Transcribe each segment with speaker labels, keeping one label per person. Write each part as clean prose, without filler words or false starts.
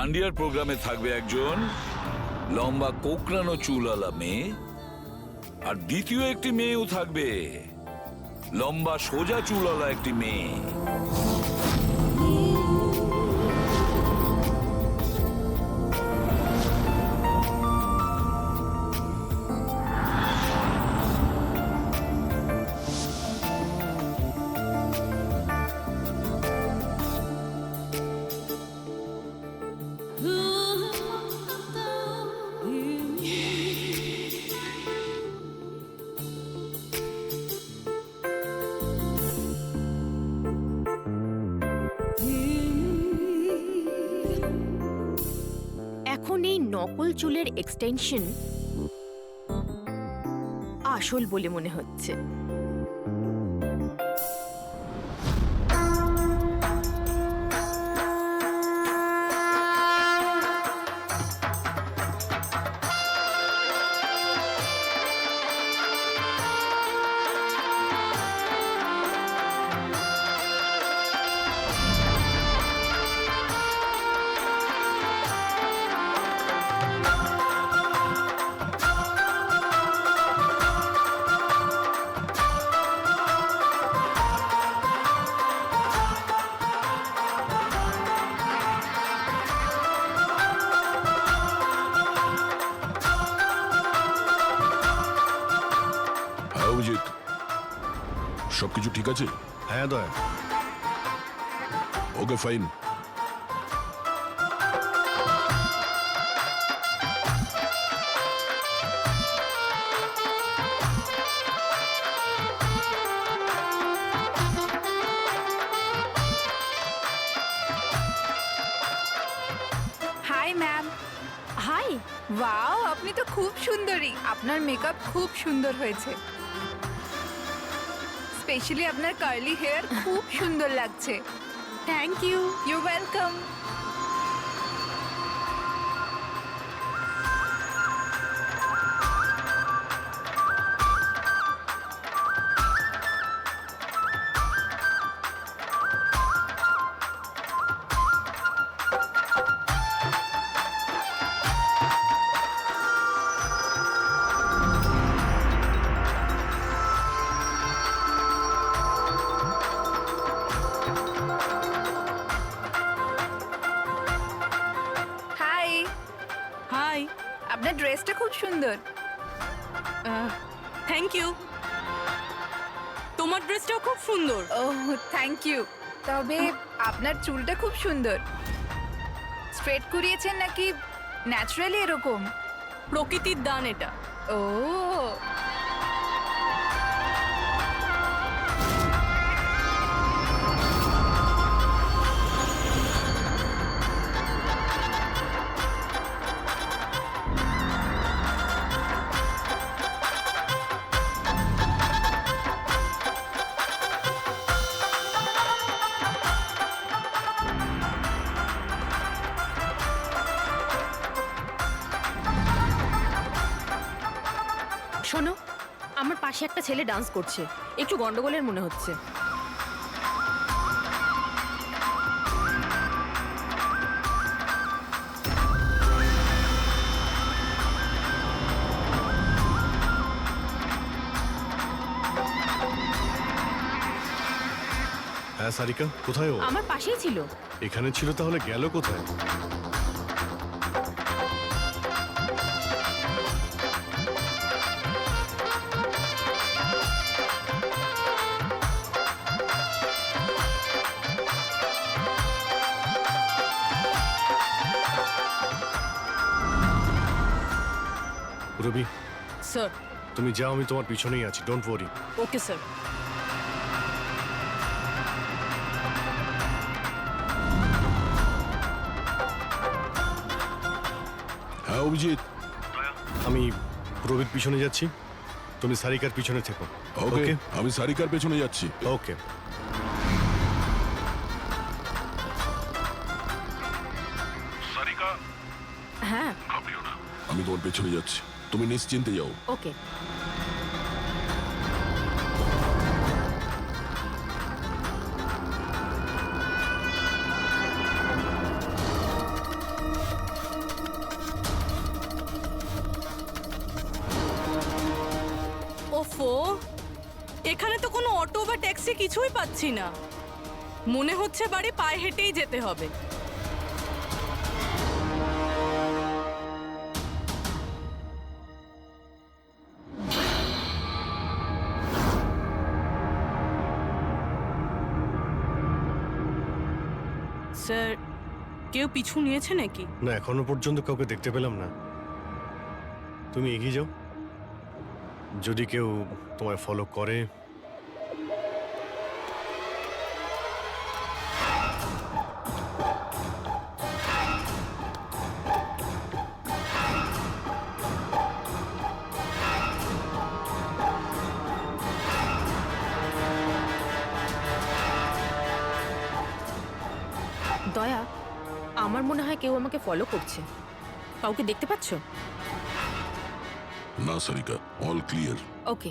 Speaker 1: ডান্ডিয়ার প্রোগ্রামে থাকবে একজন লম্বা কোকড়ানো চুলওয়ালা মেয়ে, আর দ্বিতীয় একটি মেয়েও থাকবে, লম্বা সোজা চুলওয়ালা একটি মেয়ে।
Speaker 2: এখন এই নকল চুলের এক্সটেনশন আসল বলে মনে হচ্ছে।
Speaker 3: অভিজিৎ, সবকিছু ঠিক আছে?
Speaker 4: হ্যাঁ Daya.
Speaker 3: Okay, fine.
Speaker 5: Hi ma'am.
Speaker 2: Hi.
Speaker 5: Wow, আপনি তো খুব সুন্দরী। আপনার মেকআপ খুব সুন্দর হয়েছে। স্পেশালি আপনার কার্লি হেয়ার খুব সুন্দর লাগছে।
Speaker 2: Thank you.
Speaker 5: You welcome. Hi.
Speaker 2: Hi.
Speaker 5: আপনার ড্রেসটা খুব সুন্দর।
Speaker 2: Thank you. তোমার ড্রেসটাও খুব সুন্দর।
Speaker 5: Oh, thank you. তবে আপনার চুলটা খুব সুন্দর। স্ট্রেট করিয়েছেন নাকি ন্যাচারালি এরকম?
Speaker 2: প্রকৃতির দান এটা।
Speaker 5: ও,
Speaker 2: শোনো, আমার পাশে একটা ছেলে ডান্স করছে, একটু গন্ডগোলের মনে হচ্ছে।
Speaker 4: হ্যাঁ সারিকা, কোথায় ও?
Speaker 2: আমার পাশেই ছিল।
Speaker 4: এখানে ছিল, তাহলে গেল কোথায়? রবি,
Speaker 2: স্যার।
Speaker 4: তুমি যাও, আমি তোমার পিছনেই আছি, ডোন্ট ওয়ারি।
Speaker 2: Okay sir.
Speaker 3: হ্যাঁ অভিজিৎ,
Speaker 4: আমি রবির পিছনে যাচ্ছি, তুমি সারিকার পিছনে থেকো।
Speaker 3: ওকে, আমি সারিকার পেছনে যাচ্ছি।
Speaker 4: ওকে।
Speaker 3: সারিকা,
Speaker 2: হ্যাঁ।
Speaker 3: ঘাবড়িও না, আমি তোমার পেছনে যাচ্ছি, তুমি নিশ্চিন্তে যাও।
Speaker 2: ওকে।
Speaker 6: ওফো, এখানে তো কোনো অটো বা ট্যাক্সি কিছুই পাচ্ছি না। মনে হচ্ছে বাড়ি পায়ে হেঁটেই যেতে হবে। স্যার, কেউ পিছু নিয়েছে নাকি?
Speaker 4: না, এখনো পর্যন্ত কাউকে দেখতে পেলাম না। তুমি এগিয়ে যাও, যদি কেউ তোমায় ফলো করে।
Speaker 2: দয়া, আমার মনে হয় কেউ আমাকে ফলো করছে। কাউকে দেখতে পাচ্ছ?
Speaker 3: না সারিকা, অল ক্লিয়ার।
Speaker 2: ওকে।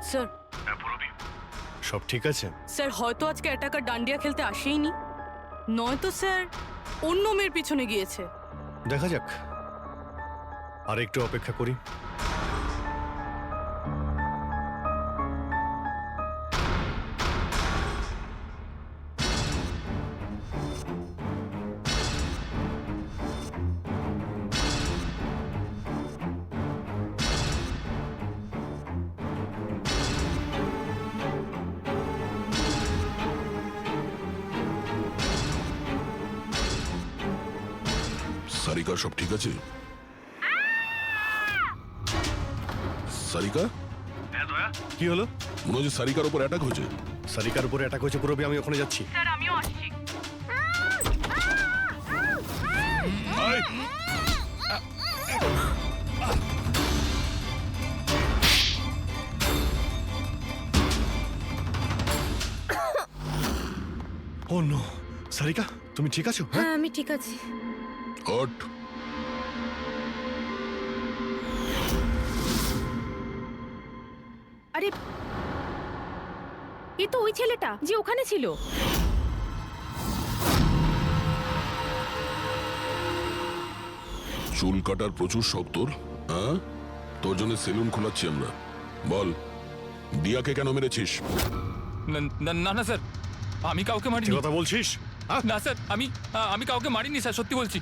Speaker 6: স্যার,
Speaker 4: সব ঠিক আছে?
Speaker 6: স্যার হয়তো আজকে অ্যাটাকার ডান্ডিয়া খেলতে আসেইনি, নয়তো স্যার অন্য মেয়ের পিছনে গিয়েছে।
Speaker 4: দেখা যাক, আর একটু অপেক্ষা করি।
Speaker 3: সারিকা, সব ঠিক আছে? সারিকা,
Speaker 4: কি হলো?
Speaker 3: মনে হচ্ছে সারিকার উপর অ্যাটাক হয়েছে।
Speaker 4: সারিকার উপরে অ্যাটাক হয়েছে পুরবি, আমি ওখানে যাচ্ছি।
Speaker 6: স্যার, আমিও আসছি।
Speaker 3: আয়!
Speaker 4: ও নো, সারিকা তুমি ঠিক আছো? হ্যাঁ,
Speaker 2: হ্যাঁ, আমি ঠিক আছি।
Speaker 3: হট!
Speaker 2: আরে, এ তো ওই ছেলেটা যে ওখানে ছিল।
Speaker 3: চুল কাটার প্রচুর শখ তোর, হ্যাঁ? তোর জন্য সেলুন খোলাচ্ছি আমরা। বল, দিয়াকে কেন মেরেছিস?
Speaker 7: না না না না স্যার, আমি কাউকে
Speaker 4: ঠিক
Speaker 7: মারিনি।
Speaker 4: কথা বলছিস? হ্যাঁ?
Speaker 7: না স্যার, আমি কাউকে মারিনি স্যার, সত্যি বলছি।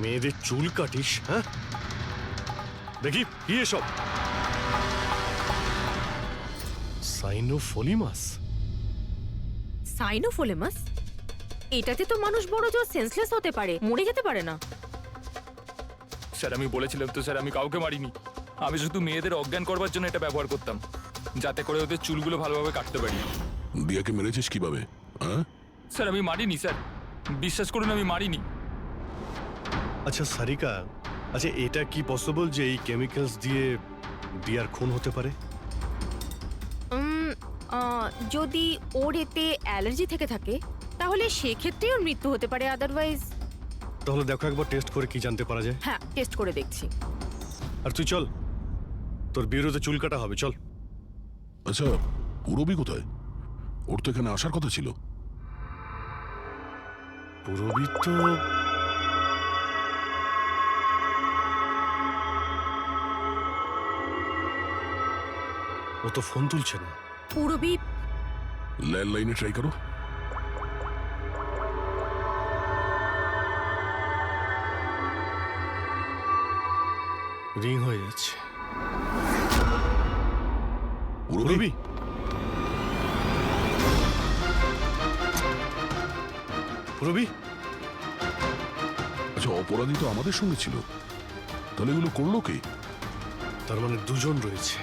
Speaker 4: মেয়েদের চুল কাটিস? হ্যাঁ, দেখি কি এসব। সাইনোফোলিমাস?
Speaker 2: সাইনোফোলেমাস? এটাতে তো মানুষ বড় জোর সেন্সলেস হতে পারে, মরে যেতে পারে না।
Speaker 7: স্যার, আমি বলেছিলাম তো স্যার, আমি কাউকে মারিনি। আমি শুধু মেয়েদের অজ্ঞান করবার জন্য এটা ব্যবহার করতাম, যাতে করে ওদের চুলগুলো ভালোভাবে কাটতে পারি।
Speaker 3: দিয়াকে মেরেছিস কিভাবে? হ্যাঁ,
Speaker 7: স্যার, আমি মারিনি স্যার, বিশ্বাস করুন, আমি মারিনি।
Speaker 4: আচ্ছা সারিকা, আচ্ছা এটা কি পসিবল যে এই কেমিক্যালস দিয়ে দিয়ার খুন হতে পারে?
Speaker 2: যদি ওর এতে অ্যালার্জি থেকে থাকে তাহলে সেক্ষেত্রে ওর মৃত্যু হতে পারে, আদারওয়াইজ।
Speaker 4: তাহলে দেখো একবার টেস্ট করে কি জানতে পারা যায়।
Speaker 2: হ্যাঁ, টেস্ট করে দেখছি।
Speaker 4: আর তুই চল, তোর বিরুদ্ধে চুল কাটা হবে, চল।
Speaker 3: আচ্ছা পুরবি কোথায়? ওর তো এখানে আসার কথা ছিল।
Speaker 4: পুরবি তো ও তো ফোন তুলছে না।
Speaker 2: পুরবি
Speaker 3: ল্যান্ডলাইনে ট্রাই করো।
Speaker 4: রিং হয়ে যাচ্ছে।
Speaker 3: পুরবি,
Speaker 4: পুরবি, পুরবি,
Speaker 3: আচ্ছা অপরাধী তো আমাদের সঙ্গে ছিল, তাহলে এগুলো করলো কে?
Speaker 4: তার মানে দুজন রয়েছে।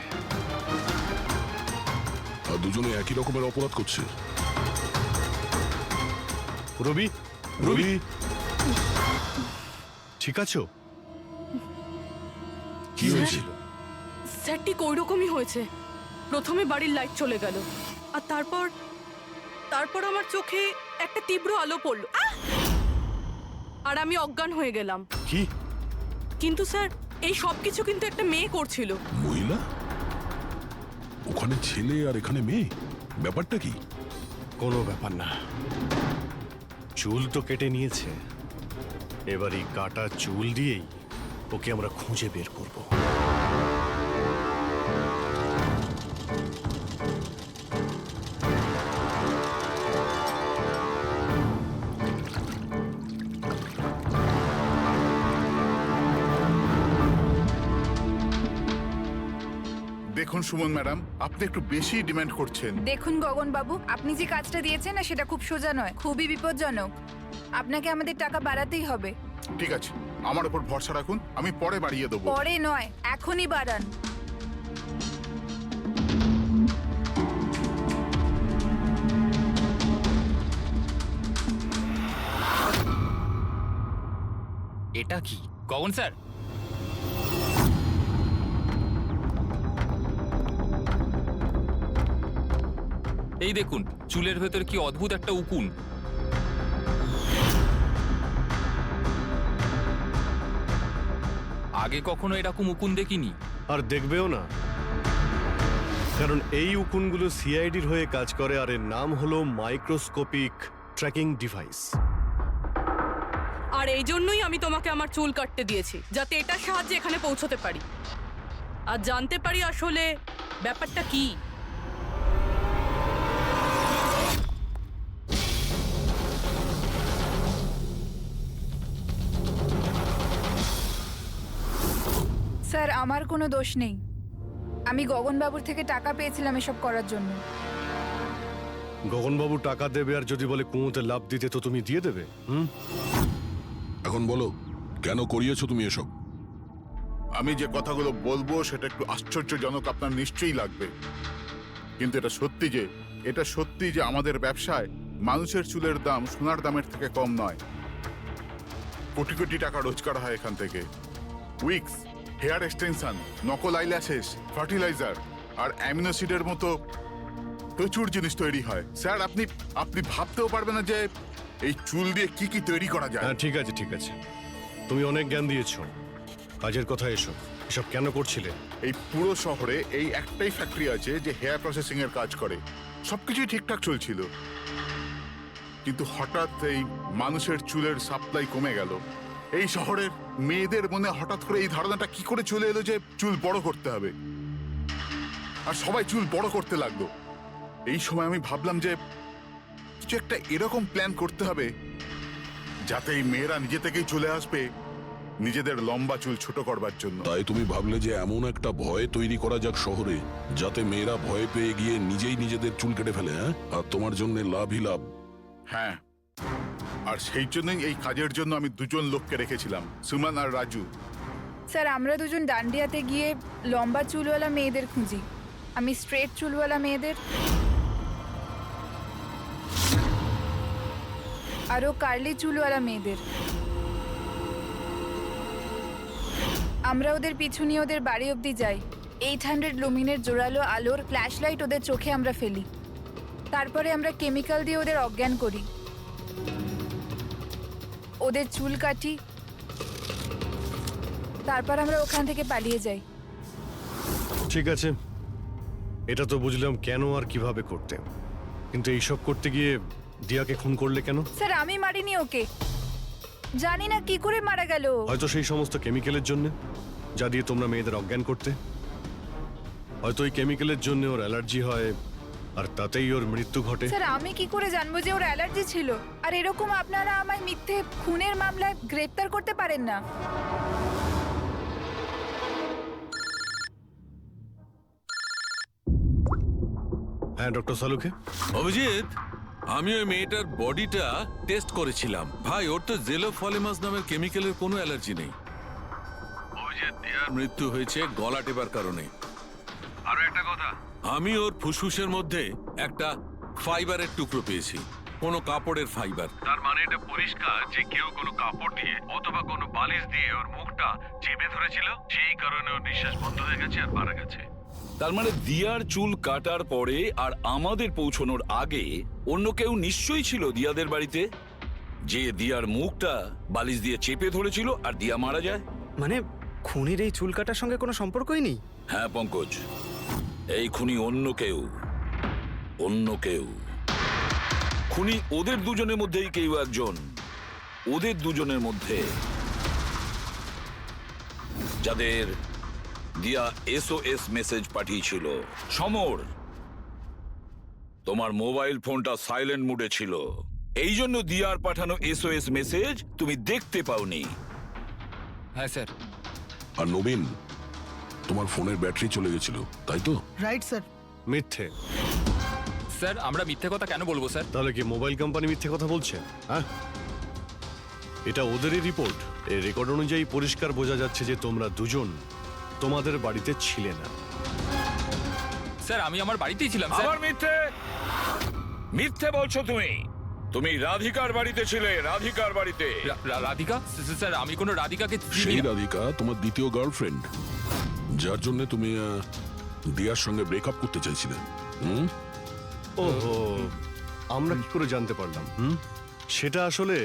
Speaker 3: আর দুজনে একই রকমের অপরাধ করছে।
Speaker 4: পুরবি,
Speaker 3: রবি,
Speaker 4: ঠিক আছো?
Speaker 3: কি হয়েছিল?
Speaker 6: স্যার, ঠিক ওই রকমই হয়েছে। প্রথমে বাড়ির লাইট চলে গেল, আর তারপর আমার চোখে একটা তীব্র আলো পড়লো, আর আমি অজ্ঞান হয়ে গেলাম।
Speaker 4: কি?
Speaker 6: কিন্তু স্যার, এই সব কিছু কিন্তু একটা মেয়ে করছিল।
Speaker 3: মহিলা? ওখানে ছেলে আর এখানে মেয়ে, ব্যাপারটা কি?
Speaker 4: কোনো ব্যাপার না, চুল তো কেটে নিয়েছে, এবার এই কাটা চুল দিয়েই ওকে আমরা খুঁজে বের করব।
Speaker 8: দেখুন সুমন ম্যাডাম, আপনি একটু বেশি ডিমান্ড করছেন।
Speaker 5: দেখুন গগন বাবু, আপনি যে কাজটা দিয়েছেন না সেটা খুব সোজা নয়, খুবই বিপজ্জনক। আপনাকে আমাদের টাকা বাড়াতেই হবে।
Speaker 8: ঠিক আছে, আমার উপর ভরসা রাখুন, আমি পরে বাড়িয়ে দেবো।
Speaker 5: পরে নয়, এখনই বাড়ান।
Speaker 7: এটা কি গগন স্যার? এই দেখুন, চুলের ভেতর কি অদ্ভুত একটা উকুন। আগে কখনো এরকম উকুন দেখিনি।
Speaker 4: আর দেখবেও না, কারণ এই উকুনগুলো সিআইডির হয়ে কাজ করে, আর এর নাম হলো মাইক্রোস্কোপিক ট্র্যাকিং ডিভাইস।
Speaker 6: আর এই জন্যই আমি তোমাকে আমার চুল কাটতে দিয়েছি, যাতে এটার সাহায্যে এখানে পৌঁছতে পারি আর জানতে পারি আসলে ব্যাপারটা কি।
Speaker 5: স্যার, আমার কোনো দোষ নেই। আমি গগন বাবুর থেকে টাকা পেয়েছিলাম এসব করার জন্য।
Speaker 4: গগনবাবু টাকা দেবে, আর যদি বলে কুঁয়োতে লাভ দিতে তো তুমি দিয়ে দেবে?
Speaker 3: এখন বলো, কেন করিয়েছো তুমি এসব?
Speaker 8: আমি যে কথাগুলো বলবো সেটা একটু আশ্চর্যজনক আপনার নিশ্চয়ই লাগবে, কিন্তু এটা সত্যি যে আমাদের ব্যবসায় মানুষের চুলের দাম সোনার দামের থেকে কম নয়। কোটি কোটি টাকা রোজগার হয় এখান থেকে। উইক্স, হেয়ার এক্সটেনশন, নকল আইল্যাশেস, ফার্টিলাইজার আর অ্যামিনোসিডের মতো প্রচুর জিনিস তৈরি হয়। স্যার, আপনি ভাবতেও পারবেন না যে এই চুল দিয়ে কি কি তৈরি করা যায়।
Speaker 4: হ্যাঁ, ঠিক আছে ঠিক আছে, তুমি অনেক জ্ঞান দিয়েছো, কাজের কথা এসো। এসব কেন করছিলে?
Speaker 8: এই পুরো শহরে এই একটাই ফ্যাক্টরি আছে যে হেয়ার প্রসেসিং এর কাজ করে। সবকিছুই ঠিকঠাক চলছিল, কিন্তু হঠাৎ এই মানুষের চুলের সাপ্লাই কমে গেল। এই শহরের মেয়েদের মনে হঠাৎ করে এই ধারণাটা কি করে চলে এলো যে চুল বড় করতে হবে, আর সবাই চুল বড় করতে লাগলো। এই সময় আমি ভাবলাম যে কিছু একটা এরকম প্ল্যান করতে হবে যাতে এই মেয়েরা নিজে থেকেই চলে আসবে নিজেদের লম্বা চুল ছোট করবার জন্য।
Speaker 3: তাই তুমি ভাবলে যে এমন একটা ভয় তৈরি করা যাক শহরে, যাতে মেয়েরা ভয় পেয়ে গিয়ে নিজেই নিজেদের চুল কেটে ফেলে, হ্যাঁ? আর তোমার জন্য লাভই লাভ।
Speaker 8: হ্যাঁ, আর সেই জন্যই এই কাজের জন্য আমি দুজন লোককে রেখেছিলাম, সুমন আর রাজু।
Speaker 5: স্যার, আমরা দুজন ডান্ডিয়াতে গিয়ে লম্বা চুলওয়ালা মেয়েদের খুঁজি। আমি স্ট্রেট চুলওয়ালা মেয়েদের, আরও কার্লি চুলওয়ালা মেয়েদের। আমরা ওদের পিছু নিয়ে ওদের বাড়ি অবধি যাই। 800 লুমিনের জোরালো আলোর ফ্ল্যাশ লাইট ওদের চোখে আমরা ফেলি। তারপরে আমরা কেমিক্যাল দিয়ে ওদের অজ্ঞান করি, ওদের চুল কাটি, তারপর আমরা ওখান থেকে পালিয়ে যাই।
Speaker 4: ঠিক আছে, এটা তো বুঝলাম কেন আর কিভাবে করতে, কিন্তু এইসব করতে গিয়ে দিয়াকে খুন করলে কেন?
Speaker 5: স্যার, আমি মারিনি ওকে, জানি না কি করে মারা গেল।
Speaker 4: হয়তো সেই সমস্ত কেমিক্যালের জন্য, যা দিয়ে তোমরা মেয়েদের অজ্ঞান করতে। হয়তো ওই কেমিক্যালের জন্য ওর অ্যালার্জি হয়, আর তাতেই ওর মৃত্যু ঘটে।
Speaker 5: স্যার, আমি কি করে জানবো যে ওর অ্যালার্জি ছিল? আর এরকম আপনারা আমায় মিথ্যে খুনের মামলায় গ্রেফতার করতে পারেন না।
Speaker 4: হ্যাঁ, ডক্টর সালুকে।
Speaker 9: অভিজিৎ, আমি ওই মেয়েটার বডিটা টেস্ট করেছিলাম। ভাই, ওর তো জেলোফলিমাস নামের কেমিক্যালের কোনো অ্যালার্জি নেই। অভিজিৎ, দিয়ার মৃত্যু হয়েছে গলা টেপার কারণে। আরো একটা কথা, আমি ওর ফুসফুসের মধ্যে একটা ফাইবারের টুকরো পেয়েছি, কোনো কাপড়ের ফাইবার। তার মানে এটা পরিষ্কার যে কেউ কোনো কাপড় দিয়ে অথবা কোনো বালিশ দিয়ে ওর মুখটা চেপে ধরেছিল, সেই কারণে ওর নিঃশ্বাস বন্ধ হয়ে গেছে আর মারা গেছে।
Speaker 1: তার মানে দিয়ার চুল কাটার পরে আর আমাদের পৌঁছানোর আগে অন্য কেউ নিশ্চয়ই ছিল দিয়াদের বাড়িতে, যে দিয়ার মুখটা বালিশ দিয়ে চেপে ধরেছিল আর দিয়া মারা যায়।
Speaker 10: মানে খুনির এই চুল কাটার সঙ্গে কোনো সম্পর্কই নেই?
Speaker 1: হ্যাঁ পঙ্কজ, এই খুনি অন্য কেউ, অন্য কেউ। খুনি ওদের দুজনের মধ্যেই কেউ একজন, ওদের দুজনের মধ্যে, যাদের দিয়া SOS মেসেজ পাঠিয়েছিল। সমর, তোমার মোবাইল ফোনটা সাইলেন্ট মুডে ছিল, এই জন্য দিয়ার পাঠানো SOS মেসেজ তুমি দেখতে পাওনি।
Speaker 7: হ্যাঁ স্যার।
Speaker 3: আর নবীন, তোমার ফোনের ব্যাটারি চলে গেছিল, তাই তো?
Speaker 11: Right sir.
Speaker 4: মিথ্যে।
Speaker 7: স্যার আমরা মিথ্যে কথা কেন বলবো স্যার?
Speaker 4: তাহলে কি মোবাইল কোম্পানি মিথ্যে কথা বলছে? হ্যাঁ, এটা ওদেরই রিপোর্ট। এই রেকর্ড অনুযায়ী পরিষ্কার বোঝা যাচ্ছে যে তোমরা দুজন তোমাদের বাড়িতে ছিলে না।
Speaker 7: স্যার আমি আমার বাড়িতেই ছিলাম স্যার।
Speaker 1: আবার মিথ্যে, মিথ্যে বলছো তুমি। তুমি রাধিকার বাড়িতে ছিলে, রাধিকার বাড়িতে।
Speaker 7: রাধিকা? স্যার আমি কোনো রাধিকাকে চিনি
Speaker 3: সেই
Speaker 7: না।
Speaker 3: রাধিকা তোমার দ্বিতীয় গার্লফ্রেন্ড, যার জন্য তুমি দিয়ার সঙ্গে ব্রেকআপ করতে চাইছিলে।
Speaker 4: ওহো, আমরা কি করে জানতে পারলাম? সেটা আসলে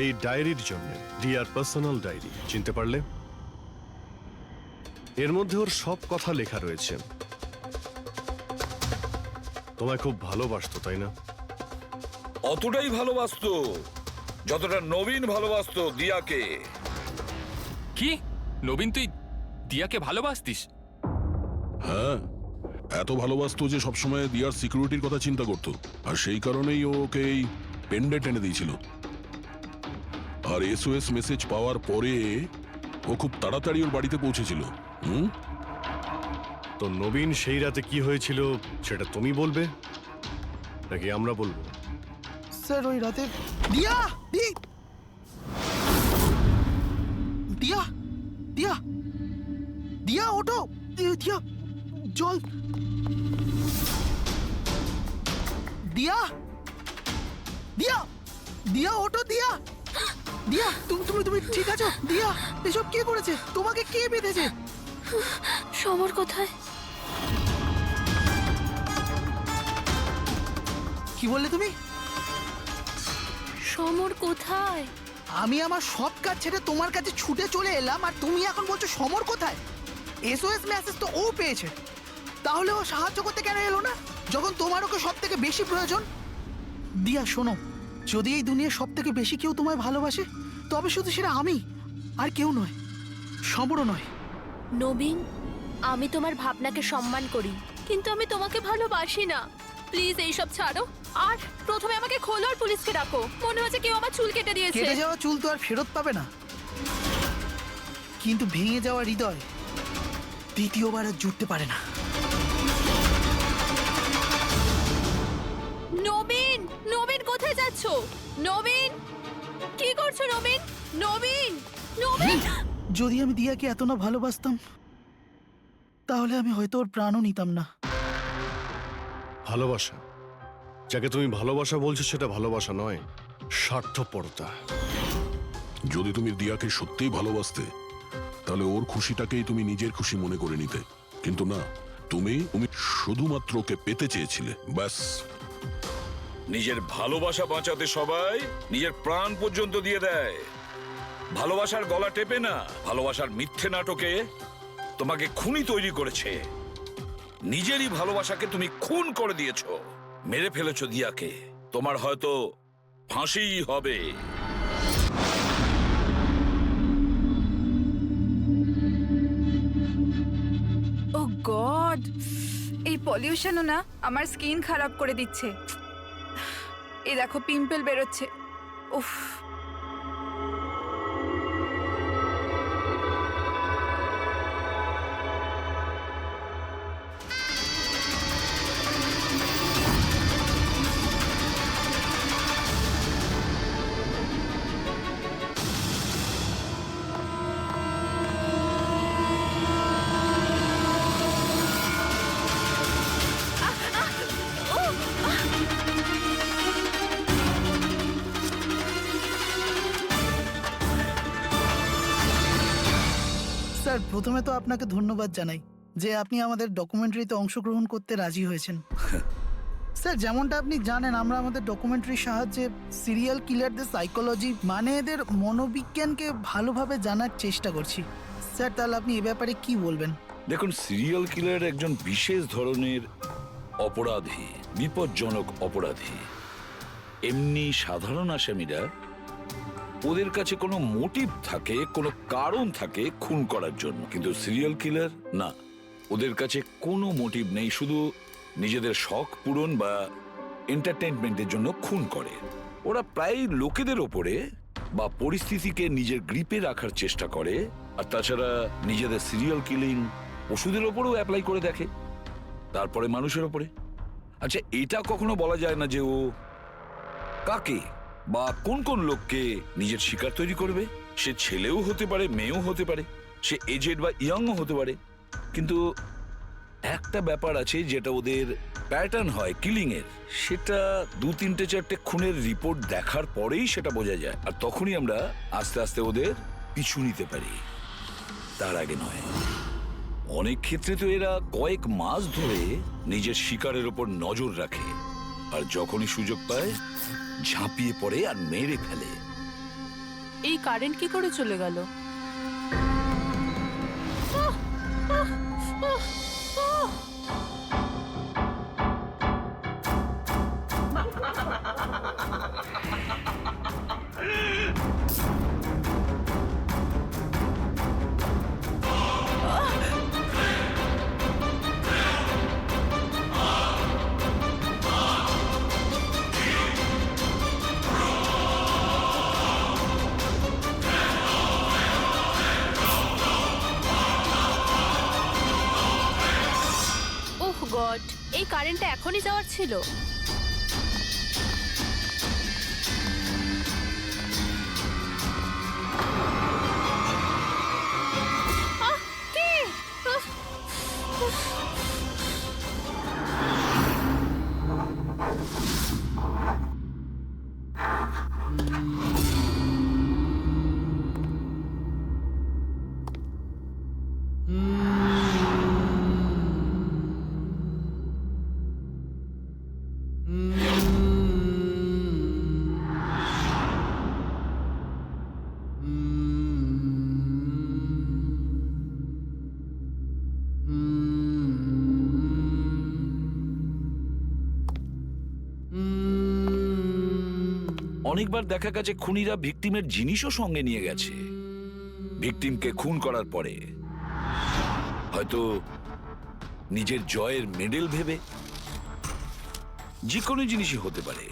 Speaker 4: এই ডায়েরির জন্য, দিয়ার পার্সোনাল ডায়েরি। চিনতে পারলে? এর মধ্যে ওর সব কথা লেখা রয়েছে। তোমায় খুব ভালোবাসতো, তাই না?
Speaker 1: অতটাই ভালোবাসতো যতটা নবীন ভালোবাসতো দিয়াকে।
Speaker 7: কি? নবীন তুই দিয়াকে ভালোবাসতিস?
Speaker 3: হ্যাঁ, এত ভালোবাসতো যে সবসময় দিয়ার সিকিউরিটির কথা চিন্তা করতো, আর সেই কারণেই ও ওকে এই পেন্ডেন্ট এনে দিয়েছিল। আর SOS মেসেজ পাওয়ার পরে ও খুব তাড়াতাড়ি ওর বাড়িতে পৌঁছেছিল।
Speaker 4: তো নবীন সেই রাতে কি হয়েছিল সেটা তুমি বলবে নাকি আমরা বলবো?
Speaker 11: স্যার ওই রাতে দিয়া দিয়া দিয়া দিয়া ওঠো, দিয়া জল, দিয়া দিয়া দিয়া ওঠো, দিয়া দিয়া তুমি তুমি তুমি ঠিক আছো? দিয়া, এসব কে করেছে? তোমাকে কে বেঁধেছে?
Speaker 2: সমর কোথায়?
Speaker 11: কি বললে তুমি?
Speaker 2: সমর কোথায়?
Speaker 11: আমি আমার সব কাজ ছেড়ে তোমার কাছে ছুটে চলে এলাম, আর তুমি এখন বলছো সমর কোথায়? SOS মেসেজ তো ও পেয়েছে, তাহলে ও সাহায্য করতে কেন এলো না যখন তোমার ওকে সব থেকে বেশি প্রয়োজন? দিয়া শোনো, যদি এই দুনিয়ার সব থেকে বেশি কেউ তোমায় ভালোবাসে, তবে শুধু সেটা আমি, আর কেউ নয়, সমরও নয়।
Speaker 2: নবীন, আমি তোমার ভাবনাকে সম্মান করি, কিন্তু আমি তোমাকে ভালোবাসি না। প্লিজ এইসব ছাড়ো, আর প্রথমে আমাকে খোলো আর পুলিশকে ডাকো। মনে হচ্ছে কেউ আমার চুল কেটে দিয়েছে।
Speaker 11: কেটে যাওয়া চুল তো আর ফেরত পাবে না, কিন্তু ভেঙে যাওয়া হৃদয় দ্বিতীয়বার আর জুটতে পারে না।
Speaker 2: নবীন, নবীন কোথায় যাচ্ছো? নবীন, কি করছো নবীন? নবীন, নবীন!
Speaker 11: যদি আমি দিয়াকে এত না ভালোবাসতাম, তাহলে আমি হয়তো ওর প্রাণও নিতাম না।
Speaker 4: ভালোবাসা, যাকে তুমি ভালোবাসা বলছো সেটা ভালোবাসা নয়, স্বার্থপরতা।
Speaker 3: যদি তুমি দিয়াকে সত্যিই ভালোবাসতে, তাহলে ওর খুশিটাকেই তুমি নিজের খুশি মনে করে নিতে, কিন্তু না, তুমি শুধুমাত্র ওকে পেতে চেয়েছিলে, ব্যাস।
Speaker 1: নিজের ভালোবাসা বাঁচাতে সবাই নিজের প্রাণ পর্যন্ত দিয়ে দেয়। ভালোবাসার গলা টেপে না, ভালোবাসার মিথ্যে নাটকে তোমাকে খুনি তৈরি করেছে। নিজেরই ভালোবাসাকে তুমি খুন করে দিয়েছো, মেরে ফেলেছো দিয়াকে। তোমার হয়তো ফাঁসিই হবে।
Speaker 5: ও গড, এই পলিউশনও না আমার স্কিন খারাপ করে দিচ্ছে। এই দেখো পিম্পল বেরোচ্ছে। উফ। স্যার, প্রথমে তো আপনাকে ধন্যবাদ জানাই যে আপনি আমাদের ডকুমেন্টারিতে অংশগ্রহণ করতে রাজি হয়েছেন।
Speaker 11: স্যার যেমনটা আপনি জানেন আমরা আমাদের ডকুমেন্টারির সাহায্যে সিরিয়াল কিলারদের সাইকোলজি মানে এদের মনোবিজ্ঞানকে ভালোভাবে জানার চেষ্টা করছি। স্যার তাহলে আপনি এ ব্যাপারে কি বলবেন?
Speaker 1: দেখুন, সিরিয়াল কিলার একজন বিশেষ ধরনের অপরাধী, বিপজ্জনক অপরাধী। এমনি সাধারণ আসামিরা, ওদের কাছে কোনো মোটিভ থাকে, কোনো কারণ থাকে খুন করার জন্য, কিন্তু সিরিয়াল কিলার না, ওদের কাছে কোনো মোটিভ নেই, শুধু নিজেদের শখ পূরণ বা এন্টারটেইনমেন্টের জন্য খুন করে। ওরা প্রায় লোকেদের ওপরে বা পরিস্থিতিকে নিজের গ্রিপে রাখার চেষ্টা করে, আর তাছাড়া নিজেদের সিরিয়াল কিলিং ওষুধের ওপরেও অ্যাপ্লাই করে দেখে, তারপরে মানুষের ওপরে। আচ্ছা, এটা কখনো বলা যায় না যে ও কাকে বা কোন কোন লোককে নিজের শিকার তৈরি করবে। সে ছেলেও হতে পারে, মেয়েও হতে পারে, সে এজেড বা ইয়াংও হতে পারে। কিন্তু একটা ব্যাপার আছে যেটা ওদের প্যাটার্ন হয় কিলিং এর, সেটা 2-3-4টে খুনের রিপোর্ট দেখার পরেই সেটা বোঝা যায়, আর তখনই আমরা আস্তে আস্তে ওদের পিছু নিতে পারি, তার আগে নয়। অনেক ক্ষেত্রে তো এরা কয়েক মাস ধরে নিজের শিকারের ওপর নজর রাখে, আর যখনই সুযোগ পায় ঝাঁপিয়ে পড়ে আর মেরে ফেলে।
Speaker 2: এই কারেন্ট কি করে চলে গেল? ওহ গড, এই কারেন্টটা এখনই যাওয়ার ছিল। আহ, কে? আহ, উফ।
Speaker 1: অনেকবার দেখা গেছে খুনিরা ভিকটিমের জিনিসও সঙ্গে নিয়ে গেছে। ভিকটিমকে খুন করার পরে হয়তো নিজের জয়ের মেডেল ভেবে, যে কোনো জিনিসই হতে পারে।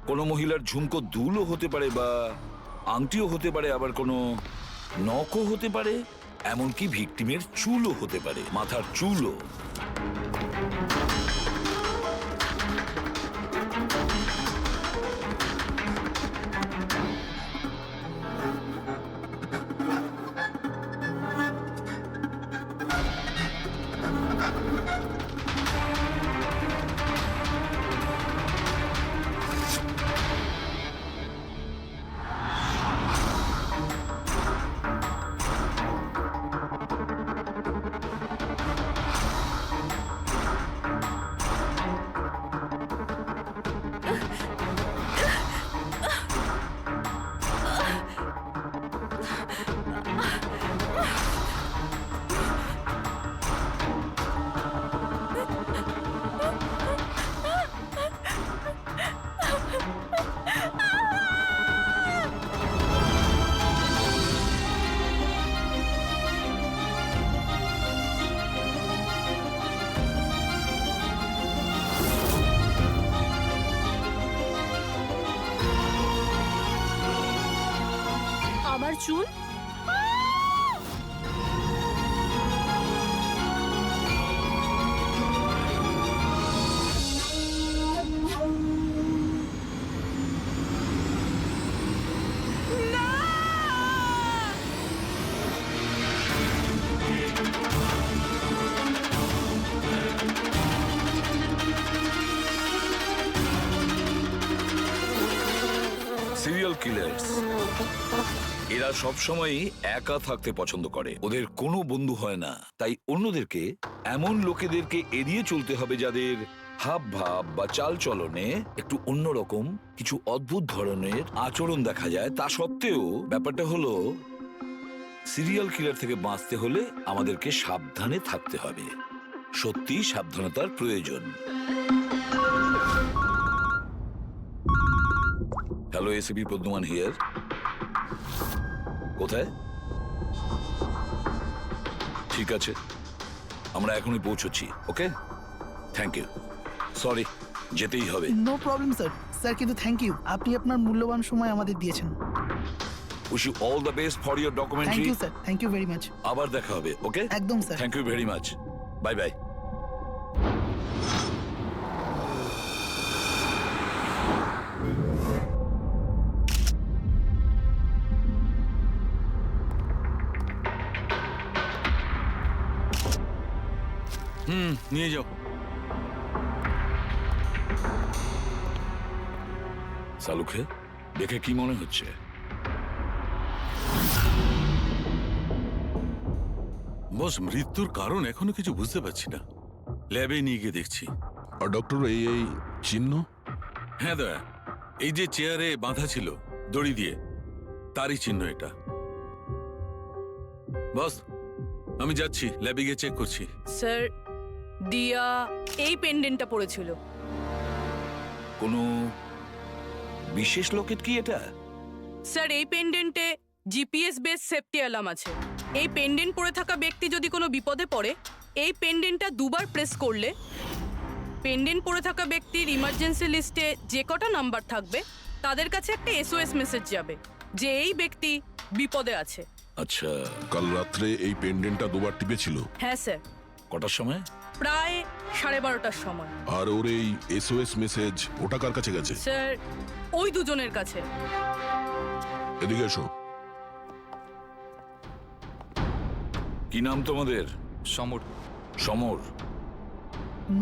Speaker 1: কোনো মহিলার ঝুমকো দুলও হতে পারে, বা আংটিও হতে পারে, আবার কোনো নখও হতে পারে, এমনকি ভিকটিমের চুলও হতে পারে, মাথার চুলও। আমার চুল? সিরিয়াল কিলার্স এরা সবসময় একা থাকতে পছন্দ করে, ওদের কোনো বন্ধু হয় না। তাই অন্যদেরকে, এমন লোকেদেরকে এড়িয়ে চলতে হবে যাদের হাব ভাব বা চাল চলনে একটু অন্যরকম কিছু অদ্ভুত ধরনের আচরণ দেখা যায়, তা সত্ত্বেও ব্যাপারটা হলো সিরিয়াল কিলার থেকে বাঁচতে হলে আমাদেরকে সাবধানে থাকতে হবে। সত্যি সাবধানতার প্রয়োজন। Hello, ACP Padmaman here. কোথায়? ঠিক আছে, আমরা এখনই পৌঁছচ্ছি। Okay, thank you. সরি, যেতেই হবে।
Speaker 11: No problem sir. স্যার কিন্তু থ্যাংক ইউ, আপনি আপনার মূল্যবান সময় আমাদের দিয়েছেন।
Speaker 1: Wish you all the best for your
Speaker 11: thank
Speaker 1: documentary.
Speaker 11: You sir, thank you very much.
Speaker 1: আবার দেখা হবে। ওকে,
Speaker 11: একদম sir.
Speaker 1: Thank you very much. Bye bye.
Speaker 9: নিয়ে যাও।
Speaker 1: সালুকে দেখে কি মনে হচ্ছে?
Speaker 9: বস, মৃত্যুর কারণ এখনো কিছু বুঝতে পারছি না। ল্যাবে নিয়ে গিয়ে দেখছি।
Speaker 3: আর ডক্টর, এই চিহ্ন?
Speaker 9: হ্যাঁ দয়া, এই যে চেয়ারে বাঁধা ছিল দড়ি দিয়ে, তারই চিহ্ন এটা। বস, আমি যাচ্ছি, ল্যাবে গিয়ে চেক করছি।
Speaker 6: স্যার, দিয়া এই পেন্ডেন্টটা পড়েছিল।
Speaker 1: কোনো বিশেষ লোকের কি এটা?
Speaker 6: স্যার, এই পেন্ডেন্টে জিপিএস বেস সেফটি অ্যালার্ম আছে। এই পেন্ডেন্ট পরে থাকা ব্যক্তি যদি কোনো বিপদে পড়ে, এই পেন্ডেন্টটা দুবার প্রেস করলে পেন্ডেন্ট পরে থাকা ব্যক্তির ইমার্জেন্সি লিস্টে যে কটা নাম্বার থাকবে তাদের কাছে একটা এসওএস মেসেজ যাবে যে এই ব্যক্তি বিপদে আছে।
Speaker 1: আচ্ছা,
Speaker 3: কাল রাত্রে এই পেন্ডেন্টটা দুবার টিপেছিল।
Speaker 6: হ্যাঁ স্যার,
Speaker 1: কটার সময়?
Speaker 6: প্রায় 12:30টার সময়।
Speaker 3: আর ওর এই এসওএস মেসেজ ওটা কার কাছে গেছে?
Speaker 6: স্যার, ওই দুজনের কাছে।
Speaker 3: এদিকে এসো।
Speaker 1: কি নাম তোমাদের?
Speaker 7: সমর।
Speaker 1: সমর।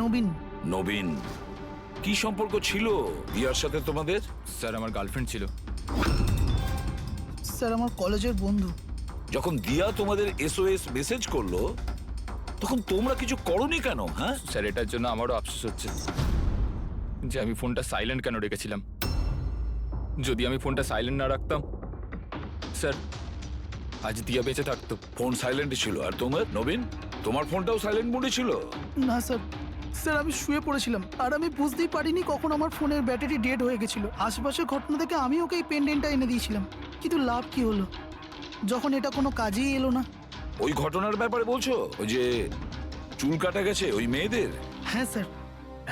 Speaker 11: নবীন।
Speaker 1: নবীন। কি সম্পর্ক ছিল দিয়ার সাথে তোমাদের?
Speaker 7: স্যার, আমার গার্লফ্রেন্ড ছিল।
Speaker 11: স্যার, আমার কলেজের বন্ধু।
Speaker 1: যখন দিয়া তোমাদের এসওএস মেসেজ করলো তখন তোমরা কিছু করনি কেন? হ্যাঁ
Speaker 7: স্যার, এটার জন্য আমারও আফসোস হচ্ছে যে আমি ফোনটা সাইলেন্ট কেন রেখেছিলাম। যদি আমি ফোনটা সাইলেন্ট না রাখতাম, স্যার, আজ দিয়া বেঁচে থাকতো।
Speaker 1: ফোন সাইলেন্ট ছিল। আর তোমার নবীন, তোমার ফোনটাও সাইলেন্ট মোডে ছিল?
Speaker 11: না স্যার, স্যার আমি শুয়ে পড়েছিলাম আর আমি বুঝতেই পারিনি কখন আমার ফোনের ব্যাটারি ডেড হয়ে গেছিল। আশেপাশের ঘটনা থেকে আমি ওকে এই পেন্ডেন্টটা এনে দিয়েছিলাম, কিন্তু লাভ কি হলো যখন এটা কোনো কাজেই এলো না।
Speaker 1: ওই ঘটনার ব্যাপারে বলছো? ওই যে চুল কাটা গেছে ওই মেয়েদের?
Speaker 11: হ্যাঁ স্যার।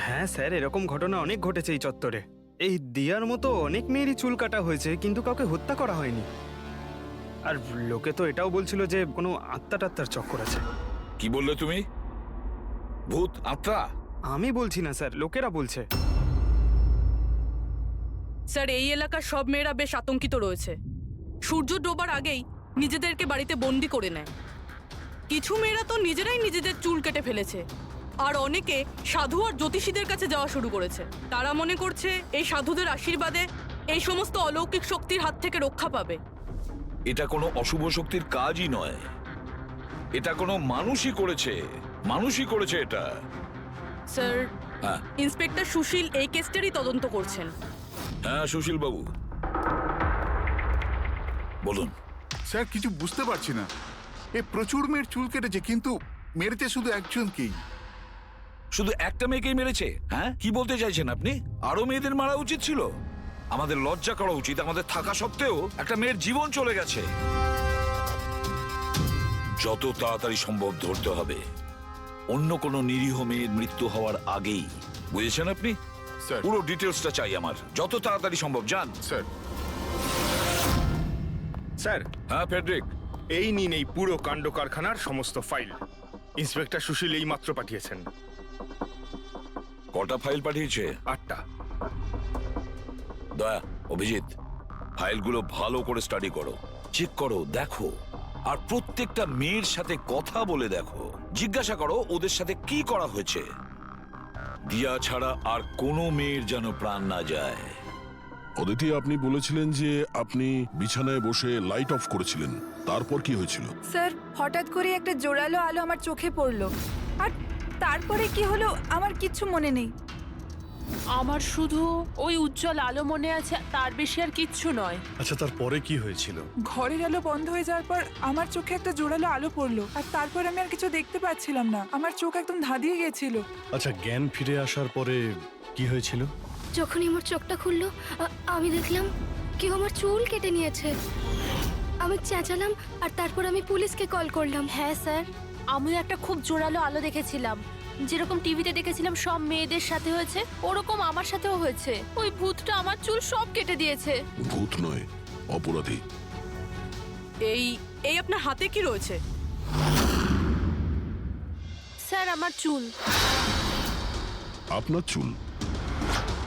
Speaker 10: হ্যাঁ স্যার, এরকম ঘটনা অনেক ঘটেছে এই চত্বরে। এই দিয়ার মতো অনেক মেয়েরই চুল কাটা হয়েছে, কিন্তু কাউকে হত্যা করা হয়নি। আর লোকে তো এটাও বলছিল যে কোনো আত্মা টাত্মার চক্কর আছে।
Speaker 1: কি বললে তুমি? ভূত, আত্মা?
Speaker 10: আমি বলছি না স্যার, লোকেরা বলছে।
Speaker 6: স্যার, এই এলাকার সব মেয়েরা বেশ আতঙ্কিত রয়েছে। সূর্য ডোবার আগেই নিজেদেরকে বাড়িতে বন্দি করে নেয়। কিছু মেয়েরা তো নিজেরাই নিজেদের চুল কেটে ফেলেছে, আর অনেকে সাধু আর জ্যোতিষীদের কাছে যাওয়া শুরু করেছে। তারা মনে করছে এই সাধুদের আশীর্বাদে এই সমস্ত অলৌকিক শক্তির হাত থেকে রক্ষা পাবে।
Speaker 1: এটা কোনো অশুভ শক্তির কাজই নয়, এটা কোনো মানুষই করেছে। মানুষই করেছে এটা।
Speaker 6: স্যার,
Speaker 1: হ্যাঁ
Speaker 6: ইন্সপেক্টর সুশীল এই কেসটারই তদন্ত করছেন।
Speaker 1: হ্যাঁ, সুশীল বাবু বলুন।
Speaker 8: স্যার, কিছু বুঝতে পারছি না। এ প্রচুর মেয়ের চুল কেটেছে, কিন্তু মেরেছে শুধু একজনকেই।
Speaker 1: শুধু একটা মেয়েকেই মেরেছে? হ্যাঁ, কি বলতে চাইছেন আপনি? আরো মেয়েদের মারা উচিত ছিল? আমাদের লজ্জা করা উচিত। আমাদের থাকা সত্ত্বেও একটা মেয়ের জীবন চলে গেছে। যত তাড়াতাড়ি সম্ভব ধরতে হবে অন্য কোনো নিরীহ মেয়ের মৃত্যু হওয়ার আগেই। বুঝেছেন আপনি?
Speaker 8: স্যার।
Speaker 1: পুরো ডিটেলসটা চাই আমার, যত তাড়াতাড়ি সম্ভব। যান।
Speaker 8: স্যার।
Speaker 12: স্যার,
Speaker 1: হ্যাঁ ফেডরিক,
Speaker 12: এই নিন এই পুরো কাণ্ড কারখানার সমস্ত ফাইল। ইন্সপেক্টর সুশীল এই মাত্র পাঠিয়েছেন।
Speaker 1: কটা ফাইল পাঠিয়েছে?
Speaker 12: 8টা।
Speaker 1: দয়া, অভিজিৎ, ফাইলগুলো ভালো করে স্টাডি করো, চেক করো, দেখো। আর প্রত্যেকটা মেয়ের সাথে কথা বলে দেখো, জিজ্ঞাসা করো ওদের সাথে কি করা হয়েছে। দিয়া ছাড়া আর কোনো মেয়ের যেন প্রাণ না যায়।
Speaker 3: অদিতি, আপনি বলেছিলেন যে আপনি বিছানায় বসে লাইট অফ করেছিলেন, তারপর কি হয়েছিল?
Speaker 5: স্যার, হঠাৎ করে একটা জোরালো আলো আমার চোখে পড়লো, আর তারপরে কি হলো আমার কিচ্ছু মনে নেই।
Speaker 2: আমার শুধু ওই উজ্জ্বল আলো মনে আছে, তার বেশি আর কিচ্ছু নয়।
Speaker 4: আচ্ছা, তারপরে কি হয়েছিল?
Speaker 13: ঘরের আলো বন্ধ হয়ে যাওয়ার পর আমার চোখে একটা জোরালো আলো পড়লো, আর তারপর আমি আর কিছু দেখতে পাচ্ছিলাম না। আমার চোখ একদম ধাঁধিয়ে গেছিল।
Speaker 4: আচ্ছা, জ্ঞান ফিরে আসার পরে কি হয়েছিল?
Speaker 14: যখনই আমার চোখটা খুললো আমি দেখলাম কেউ আমার চুল কেটে নিয়েছে। আমি চেঁচালাম আর তারপর আমি পুলিশকে কল করলাম।
Speaker 2: হ্যাঁ স্যার, আমিও একটা খুব জোরালো আলো দেখেছিলাম। যেরকম টিভিতে দেখেছিলাম সব মেয়েদের সাথে হয়েছে, ওরকম আমার সাথেও হয়েছে। ওই ভূতটা আমার চুল সব কেটে দিয়েছে।
Speaker 3: ভূত নয়, অপরাধী।
Speaker 6: এই এই আপনার হাতে কি রয়েছে?
Speaker 2: স্যার, আমার চুল।
Speaker 3: আপনার চুল?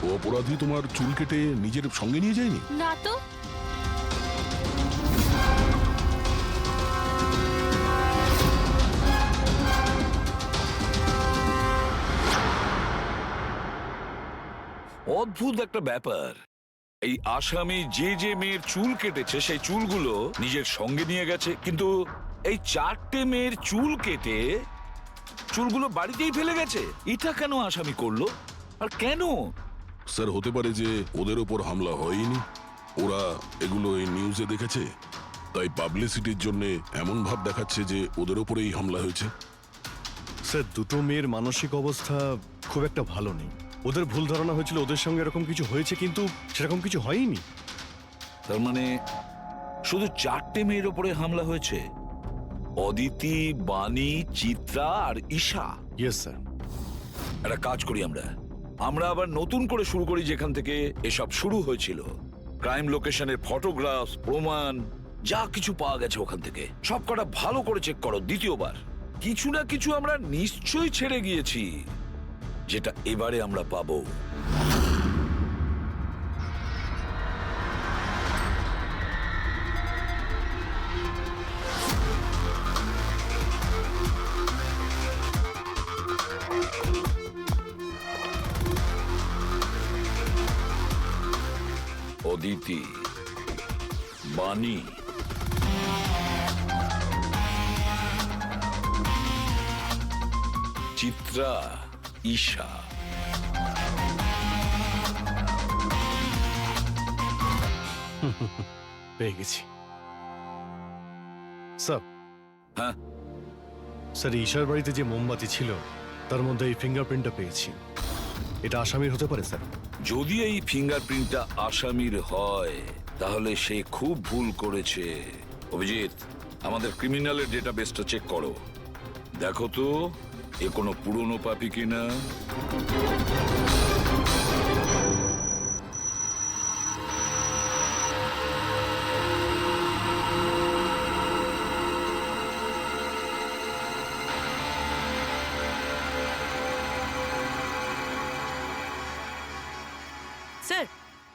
Speaker 3: ও অপরাধী তোমার চুল কেটে নিজের সঙ্গে নিয়ে যায়নি?
Speaker 2: না তো।
Speaker 1: অদ্ভুত একটা ব্যাপার। এই আসামি যে যে মেয়ের চুল কেটেছে সেই চুলগুলো নিজের সঙ্গে নিয়ে গেছে, কিন্তু এই 4টে মেয়ের চুল কেটে চুলগুলো বাড়িতেই ফেলে গেছে। এটা কেন আসামি করলো আর কেন?
Speaker 3: স্যার, হতে পারে যে ওদের ওপর হামলা হয়নি, ওরা এগুলো এই নিউজে দেখেছে, তাই পাবলিসিটির জন্য এমন ভাব দেখাচ্ছে যে ওদের ওপরেই হামলা হয়েছে।
Speaker 4: স্যার, দুটো মেয়ের মানসিক অবস্থা খুব একটা ভালো নেই। ওদের ভুল ধারণা হয়েছিল ওদের সঙ্গে এরকম কিছু হয়েছে, কিন্তু সেরকম কিছু হয়নি।
Speaker 1: তার মানে শুধু 4টে মেয়ের ওপরে হামলা হয়েছে? অদিতি, বাণী, চিত্রা আর ঈশা।
Speaker 4: Yes sir.
Speaker 1: একটা কাজ করি আমরা আবার নতুন করে শুরু করি যেখান থেকে এসব শুরু হয়েছিল। ক্রাইম লোকেশনের ফটোগ্রাফ, প্রমাণ, যা কিছু পাওয়া গেছে ওখান থেকে সব কটা ভালো করে চেক করো দ্বিতীয়বার। কিছু না কিছু আমরা নিশ্চয়ই ছেড়ে গিয়েছি, যেটা এবারে আমরা পাবো। অদিতি, বাণী, চিত্রা, ঈশা।
Speaker 4: পেয়ে গেছি স্যার।
Speaker 1: হ্যাঁ
Speaker 4: স্যার, ঈশার বাড়িতে যে মোমবাতি ছিল তার মধ্যে এই ফিঙ্গারপ্রিন্টটা পেয়েছি। এটা আসামির হতে পারে স্যার।
Speaker 1: যদি এই ফিঙ্গারপ্রিন্টটা আসামির হয় তাহলে সে খুব ভুল করেছে। অভিজিৎ, আমাদের ক্রিমিনালের ডেটাবেসটা চেক করো, দেখো তো এ কোনো পুরনো পাপি কিনা।
Speaker 6: স্যার,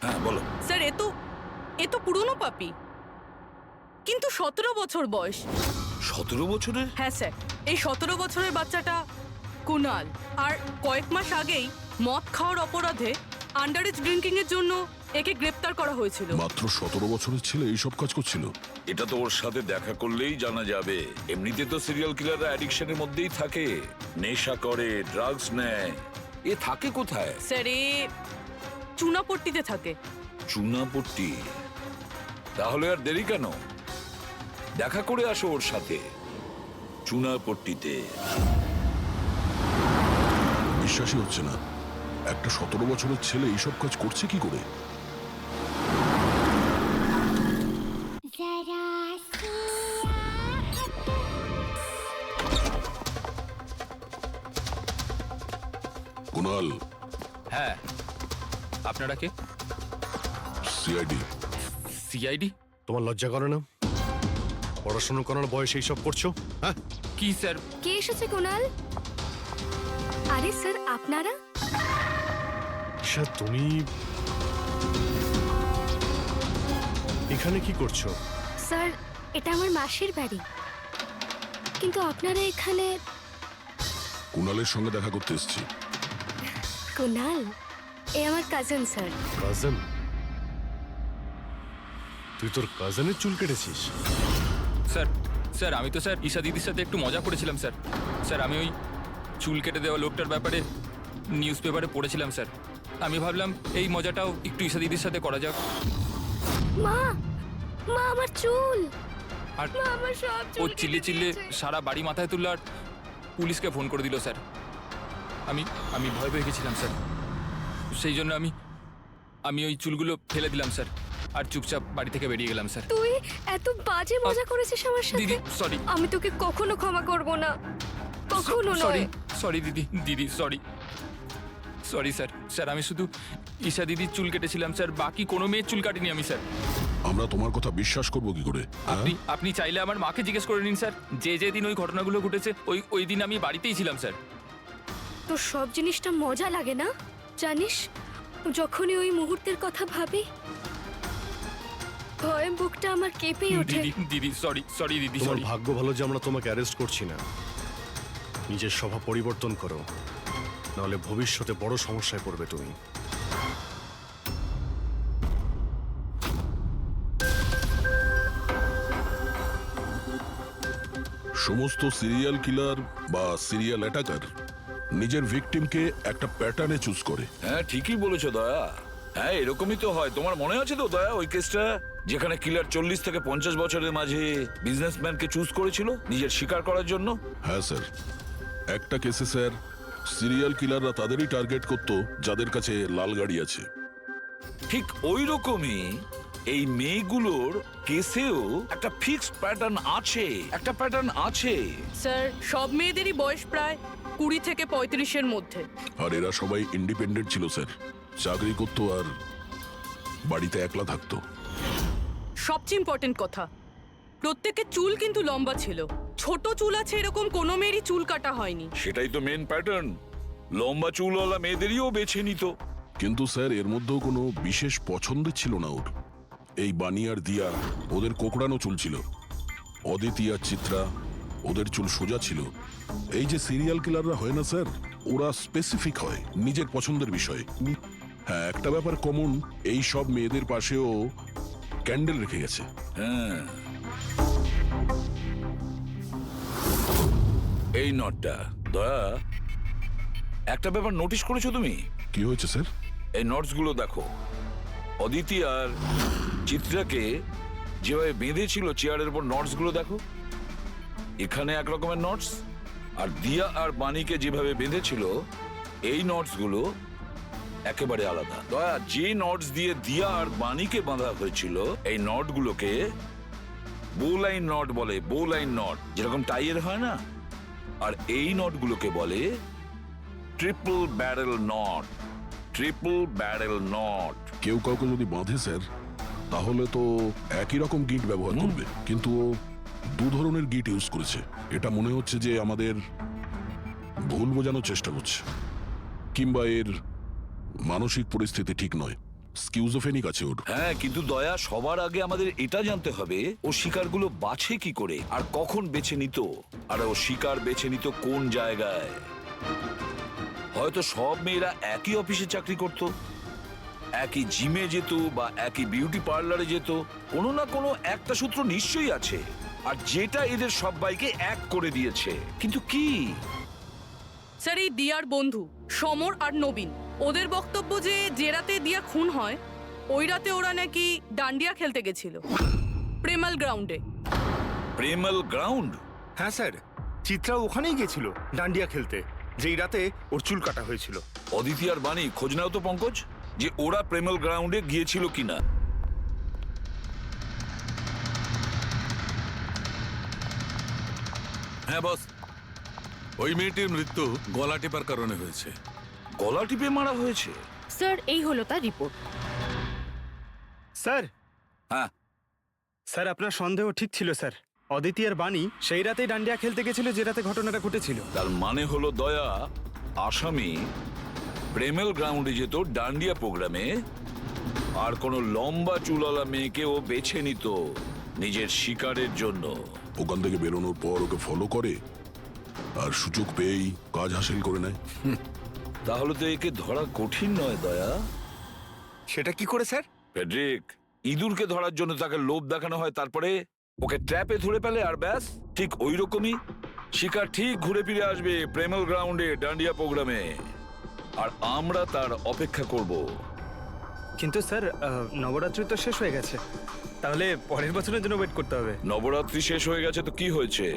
Speaker 1: হ্যাঁ বলো।
Speaker 6: স্যার, এ তো পুরনো পাপি, কিন্তু 17 বছর বয়স।
Speaker 1: 17 বছরের?
Speaker 6: হ্যাঁ স্যার, এই 17 বছরের বাচ্চাটা কুনাল। আর কয়েক মাস আগেই মদ খাওয়ার অপরাধে আন্ডারেজ ড্রিঙ্কিং এর জন্য একে গ্রেপ্তার করা হয়েছিল।
Speaker 3: মাত্র 17 বছরের ছেলে এইসব কাজ করছিল?
Speaker 1: এটা তো ওর সাথে দেখা করলেই জানা যাবে। এমনিতে তো সিরিয়াল কিলাররা অ্যাডিকশনের মধ্যেই থাকে, নেশা করে, ড্রাগস নেয়। এ থাকে কোথায়?
Speaker 6: স্যার, এ চুনাপট্টিতে থাকে।
Speaker 1: চুনাপট্টি? তাহলে আর দেরি কেন, দেখা করে আসো ওর সাথে চুনাপট্টিতে।
Speaker 3: বিশ্বাসই হচ্ছে না, একটা 17 বছরের ছেলে এইসব কাজ করছে কি করে? কুনাল।
Speaker 7: হ্যাঁ, আপনারা কে?
Speaker 3: সিআইডি।
Speaker 7: সিআইডি?
Speaker 4: তোমার লজ্জা করে না? পড়াশোনা করার বয়সে এইসব করছো? হ্যাঁ,
Speaker 7: কি স্যার?
Speaker 14: কে এসেছে কুনাল? আরে স্যার, আপনারা?
Speaker 4: স্যার, তুমি এখানে কি করছো?
Speaker 14: স্যার, এটা আমার মাসির বাড়ি, কিন্তু আপনারা এখানে?
Speaker 3: কুনালের সঙ্গে দেখা করতে এসেছি।
Speaker 14: কুনাল এ আমার কাজিন স্যার।
Speaker 4: কাজিন? তুই তোর কাজিনের চুল কেটেছিস?
Speaker 7: স্যার, স্যার আমি তো স্যার ঈশা দিদির সাথে একটু মজা করেছিলাম স্যার। স্যার, আমি ওই চুল কেটে দেওয়া লোকটার ব্যাপারে নিউজ পেপারে পড়েছিলাম স্যার। আমি ভাবলাম এই মজাটাও একটু ঈশা দিদির সাথে করা যাক।
Speaker 14: মা মা আমার চুল,
Speaker 7: আর
Speaker 14: মা আমার সব
Speaker 7: ও
Speaker 14: চুল
Speaker 7: চিল্লে
Speaker 14: কেটে
Speaker 7: চিল্লে
Speaker 14: দিয়েছে।
Speaker 7: সারা বাড়ি মাথায় তুললো আর পুলিশকে ফোন করে দিল স্যার। আমি ভয় পেয়ে গেছিলাম স্যার, সেই জন্য আমি ওই চুলগুলো ফেলে দিলাম স্যার, আর চুপচাপ বাড়ি থেকে বেরিয়ে গেলাম স্যার।
Speaker 14: তুই এত বাজে মজা করেছিস আমার
Speaker 7: দিদি
Speaker 14: সাথে,
Speaker 7: সরি,
Speaker 14: আমি তোকে কখনো ক্ষমা করব না, কখনো
Speaker 7: সরি
Speaker 14: নয়।
Speaker 7: সরি দিদি সরি স্যার। স্যার আমি শুধু ঈশা দিদির চুল কেটেছিলাম স্যার, বাকি কোনো মেয়ের চুল কাটিনি আমি স্যার।
Speaker 3: আমরা তোমার কথা বিশ্বাস করবো কি করে? হ্যাঁ?
Speaker 7: আপনি চাইলে আমার মাকে জিজ্ঞেস করে নিন স্যার, যে দিন ওই ঘটনাগুলো ঘটেছে ওই দিন আমি বাড়িতেই ছিলাম স্যার।
Speaker 14: তোর সব জিনিসটা মজা লাগে না জানিস, যখনই ওই মুহূর্তের কথা ভাবি ভয়ে বুকটা আমার কেঁপে ওঠে।
Speaker 7: দিদি সরি দিদি
Speaker 4: তোমার
Speaker 7: সরি।
Speaker 4: ভাগ্য ভালো যে আমরা তোমাকে অ্যারেস্ট করছি না। নিজের স্বভাব পরিবর্তন করো, নাহলে ভবিষ্যতে বড় সমস্যায় পড়বে তুমি।
Speaker 3: সমস্ত সিরিয়াল কিলার বা সিরিয়াল অ্যাটাকার নিজের ভিকটিমকে একটা প্যাটার্নে চুজ করে।
Speaker 1: হ্যাঁ ঠিকই বলেছো দয়া। হ্যাঁ এরকমই তো হয়। তোমার মনে আছে তো দয়া ওই কেসটা, যেখানে কিলার 40 থেকে 50 বছরের মাঝে বিজনেসম্যানকে চুজ করেছিল নিজের শিকার করার জন্য?
Speaker 3: হ্যাঁ স্যার, একটা কেসে স্যার সিরিয়াল কিলাররা তাদেরই টার্গেট করতো যাদের কাছে লাল গাড়ি আছে।
Speaker 1: ঠিক ওই রকমই এই মেয়েগুলোর কেসেও একটা ফিক্সড প্যাটার্ন আছে।
Speaker 6: স্যার সব মেয়েদেরই বয়স প্রায় 20 থেকে 35-এর মধ্যে।
Speaker 3: আর এরা সবাই ইন্ডিপেন্ডেন্ট ছিল স্যার, চাকরি করতো আর বাড়িতে একলা থাকতো।
Speaker 6: সবচেয়ে ইম্পর্টেন্ট কথা, প্রত্যেকের চুল কিন্তু লম্বা ছিল। ছোট চুল আছে এরকম কোনো মেয়েরই চুল কাটা হয়নি।
Speaker 1: সেটাই তো মেন প্যাটার্ন, লম্বা চুলওয়ালা মেয়েদেরইও বেছে নিত।
Speaker 3: কিন্তু স্যার এর মধ্যেও কোনো বিশেষ পছন্দের ছিল না ওর। এই বানি আর দিয়া ওদের কোকড়ানো চুল ছিল, অদিতি আর চিত্রা ওদের চুল সোজা ছিল। এই যে সিরিয়াল কিলাররা হয় না স্যার, ওরা স্পেসিফিক হয় নিজের পছন্দের বিষয়ে। হ্যাঁ একটা ব্যাপার কমন, এই সব মেয়েদের পাশেও ক্যান্ডেল রেখে গেছে।
Speaker 1: হ্যাঁ এই নটটা দয়া, একটা ব্যাপার নোটিশ করেছো তুমি?
Speaker 3: কি হয়েছে স্যার?
Speaker 1: এই নটস গুলো দেখো, অদিতি আর চিত্রাকে যেভাবে বেঁধেছিল চেয়ারের উপর, নটস গুলো দেখো, এখানে এক রকমের নটস, আর দিয়া আর বাণীকে যেভাবে বেঁধেছিল এই নটস গুলো একেবারে আলাদা। দয়া, যে নটস দিয়ে দিয়া আর বাণীকে বাঁধা হয়েছিল এই নট গুলোকে বোলাইন নট বলে, বোলাইন নট যেরকম টাইয়ের হয় না, আর এই নট গুলোকে বলে ট্রিপল ব্যারেল নট।
Speaker 3: কেউ কাউকে যদি বাঁধে স্যার, তাহলে তো একই রকম গিট ব্যবহার করবে, কিন্তু ও দু ধরনের গিট ইউজ করেছে। এটা মনে হচ্ছে যে আমাদের ভুল বোঝানোর চেষ্টা করছে, কিংবা এর মানসিক পরিস্থিতি ঠিক নয়, স্কিউজোফেনিক আছে ওর।
Speaker 1: হ্যাঁ কিন্তু দয়া, সবার আগে আমাদের এটা জানতে হবে ও শিকারগুলো বাছে কি করে আর কখন বেছে নিত, আর ও শিকার বেছে নিত কোন জায়গায়। হয়তো সব মেয়েরা একই অফিসে চাকরি করত, একই জিমে যেত বা একই বিউটি পার্লারে যেত, কোনো না কোনো একটা সূত্র নিশ্চয়ই আছে, আর যেটা এদের সবাইকে এক করে দিয়েছে। কিন্তু কি?
Speaker 6: স্যার এই দিয়ার বন্ধু সমর আর নবীন, ওদের বক্তব্য যে রাতে দিয়া খুন হয় ওই রাতে ওরা নাকি ডান্ডিয়া খেলতে গেছিল প্রেমাল গ্রাউন্ডে।
Speaker 1: প্রেমাল গ্রাউন্ড?
Speaker 12: হ্যাঁ স্যার, চিত্রা ওখানেই গেছিল ডান্ডিয়া খেলতে, যেই রাতে ওর চুল কাটা হয়েছিল।
Speaker 1: অদিতি আর বাণী, খোঁজ নাও তো পঙ্কজ যে ওরা প্রেমাল গ্রাউন্ডে গিয়েছিল কিনা।
Speaker 9: হ্যাঁ বস, ওই মেয়েটির মৃত্যু গলা টেপার কারণে হয়েছে।
Speaker 1: গলা টিপে মারা হয়েছে?
Speaker 2: স্যার এই হলো তার রিপোর্ট।
Speaker 10: স্যার,
Speaker 1: হ্যাঁ
Speaker 10: স্যার আপনার সন্দেহ ঠিক ছিল স্যার। অদিতি আর বাণী সেই রাতেই ডান্ডিয়া খেলতে গেছিল যে রাতে ঘটনাটা ঘটেছিল।
Speaker 1: তার মানে হলো দয়া, আসামি প্রেমেল গ্রাউন্ডে যেত ডান্ডিয়া প্রোগ্রামে, আর কোন লম্বা চুলওয়ালা মেয়েকে ও বেছে নিত নিজের শিকারের জন্য।
Speaker 3: ওখান থেকে বেরোনোর পর ওকে ফলো করে আর সুযোগ পেয়েই কাজ হাসিল করে নেয়।
Speaker 1: তাহলে তো একে ধরা কঠিন নয় দয়া।
Speaker 12: সেটা কি করে স্যার?
Speaker 1: ফেডরিক, ইঁদুরকে ধরার জন্য তাকে লোভ দেখানো হয়, তারপরে ওকে ট্র্যাপে ধরে ফেলে, আর ব্যাস। ঠিক ওই রকমই শিকার ঠিক ঘুরে ফিরে আসবে প্রেমাল গ্রাউন্ডে ডান্ডিয়া প্রোগ্রামে। আর আমরা তার অপেক্ষা করব।
Speaker 10: কিন্তু স্যার নবরাত্রি তো শেষ হয়ে গেছে, তাহলে পরের বছরের জন্য ওয়েট করতে হবে।
Speaker 1: নবরাত্রি শেষ হয়ে গেছে তো কি হয়েছে,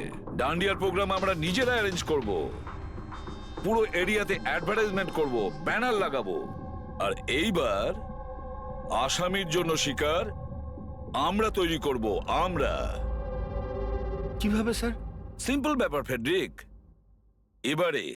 Speaker 1: ডান্ডিয়ার প্রোগ্রাম আমরা নিজেরা অ্যারেঞ্জ করব, পুরো এরিয়াতে অ্যাডভার্টাইজমেন্ট করব, ব্যানার লাগাবো। আর এইবার আসামির জন্য শিকার আমরা তৈরি করব, আমরা।
Speaker 10: কিভাবে স্যার?
Speaker 1: সিম্পল ব্যাপার ফেডরিক, এবারে